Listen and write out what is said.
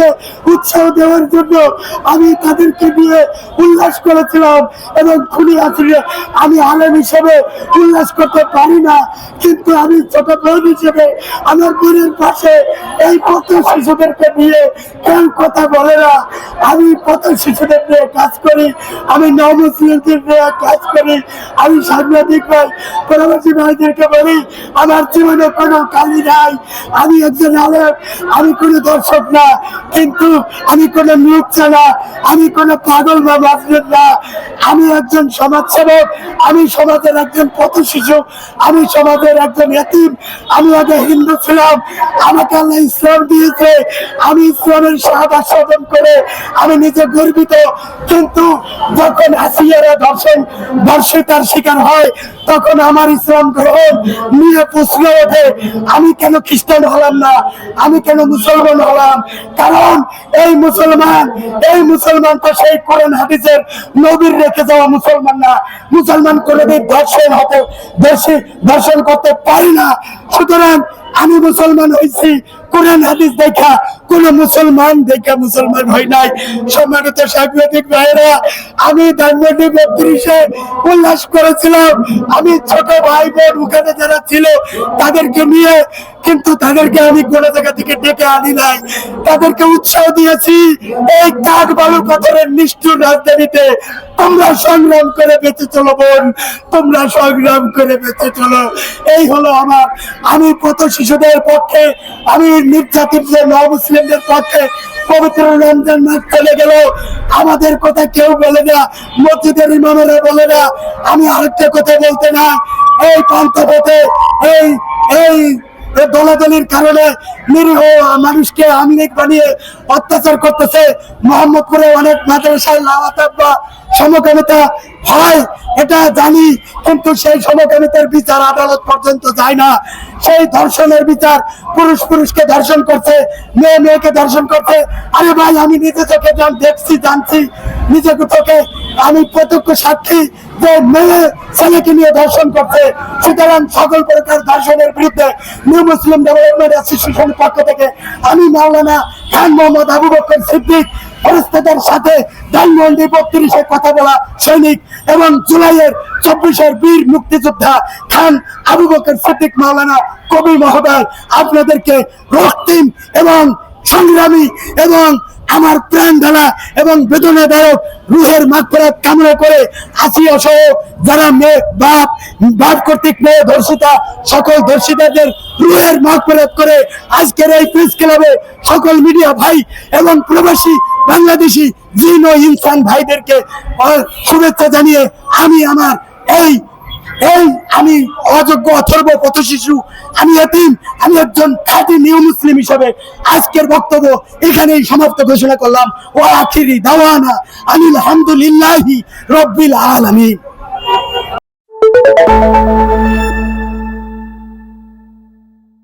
ভাইদেরকে উৎসাহ দেওয়ার জন্য আমি তাদেরকে নিয়ে উল্লাস করেছিলাম। এবং খুনি আসলে আমি আলেম হিসেবে উল্লাস করতে পারি না, কিন্তু আমি ছোট বোন হিসেবে আমার বোনের পাশে এই পথ শিশুদেরকে নিয়ে কেউ কথা বলে না। আমি পথ শিশুদের নিয়ে কাজ করি, আমি নবমুসলিমদের নিয়ে কাজ করি, আমি সাংবাদিক ভাই প্রবাসী ভাইদেরকে বলি আমার জীবনে কোনো কালি নাই। আমি একজন আলেম, আমি কোনো দর্শক না, কিন্তু আমি কোনো লুচ্চা না, আমি কোনো পাগল বা মাসরুদ না। আমি একজন সমাজসেবক, আমি সমাজের একজন পথ শিশু, আমি সমাজের একজন এতিম। আমি আগে হিন্দু ছিলাম, আমাকে আল্লাহ ইসলাম দিয়েছে, আমি ইসলামের শাহাদাত সাধন করে আমি নিজে গর্বিত। কিন্তু যখন আসিয়ারা ধর্ষিতার শিকার হয় তখন আমার ইসলাম গ্রহণ নিয়ে প্রশ্ন ওঠে, আমি কেন খ্রিস্টান হলাম না, আমি কেন মুসলমান হলাম? কারণ এই মুসলমান তো সেই কোরআন হাদিসের নবীর রেখে যাওয়া মুসলমান না। মুসলমান কোনোদিন দর্শন করতে পারি না। সুতরাং আমি মুসলমান হয়েছি কোরআন হাদিস দেখা, কোন মুসলমান দেখা মুসলমান হয় নাই। সম্মানিত সাংবাদিক ভাইরা, আমি ধানমন্ডি 32-এ উল্লাস করেছিলাম, আমি ছোট ভাই বোন ওখানে যারা ছিল তাদেরকে নিয়ে, কিন্তু তাদেরকে আমি কোন জায়গা থেকে ডেকে আনি নাই, তাদেরকে উৎসাহ দিয়েছি। এই কাঠ বালু পাথরের নিষ্ঠুর রাজধানীতে তোমরা সংগ্রাম করে বেঁচে চলো বোন, তোমরা সংগ্রাম করে বেঁচে চলো। এই হলো আমার, আমি পথ শিশুদের পক্ষে, আমি নির্যাতিত নবমুসলিমদের পক্ষে। পবিত্র রমজান মাস চলে গেল, আমাদের কথা কেউ বলে না, মসজিদের ইমামেরা বলে না। আমি আরেকটা কথা বলতে না, এই পান্থপথে এই দলাদলির কারণে নিরীহ মানুষকে আমিনিক বানিয়ে অত্যাচার করতেছে। মোহাম্মদপুরে অনেক মাদ্রাসায় লাওয়াতাব্বা সমকামিতা হয়, এটা জানি, কিন্তু সেই সমকামিতার বিচার আদালত পর্যন্ত যায় না। সেই ধর্ষণের বিচার, পুরুষকে ধর্ষণ করছে, মেয়েকে ধর্ষণ করছে। আরে ভাই, আমি নিজে চোখে দেখছি, জানছি, নিজে চোখে আমি প্রত্যক্ষ সাক্ষী যে মেয়ে ছেলেকে নিয়ে ধর্ষণ করছে। সুতরাং সকল প্রকার ধর্ষণের বিরুদ্ধে নিউ মুসলিম ডেভেলপমেন্ট অ্যাসোসিয়েশনের পক্ষ থেকে আমি মাওলানা খান মোহাম্মদ আবু বকর সিদ্দিক ফেরেশতাদের সাথে ধানমন্ডি 32-এ কথা বলা সৈনিক এবং জুলাইয়ের 24-এর বীর মুক্তিযোদ্ধা খান আবু বকর সিদ্দিক মাওলানা কবি মহোদয় আপনাদেরকে রক্তিম এবং সংগ্রামী এবং আমার প্রাণ ঢালা এবং বেদনাদায়ক রুহের মাগফিরাত কামনা করে আসিয়া সহ যারা বাপ কর্তৃক মেয়ে ধর্ষিতা, সকল ধর্ষিতাদের রুহের মাগফিরাত করে আজকের এই প্রেস ক্লাবে সকল মিডিয়া ভাই এবং প্রবাসী বাংলাদেশি জিন ও ইনসান ভাইদেরকে শুভেচ্ছা জানিয়ে আমি আমার আমি অযোগ্য অথর্ব পথ শিশু, আমি এতিম, আমি একজন খাঁটি নিউ মুসলিম হিসেবে আজকের বক্তব্য এখানেই সমাপ্ত ঘোষণা করলাম। ও আখিরি দাওয়ানা আলহামদুলিল্লাহি রাব্বিল আলামিন।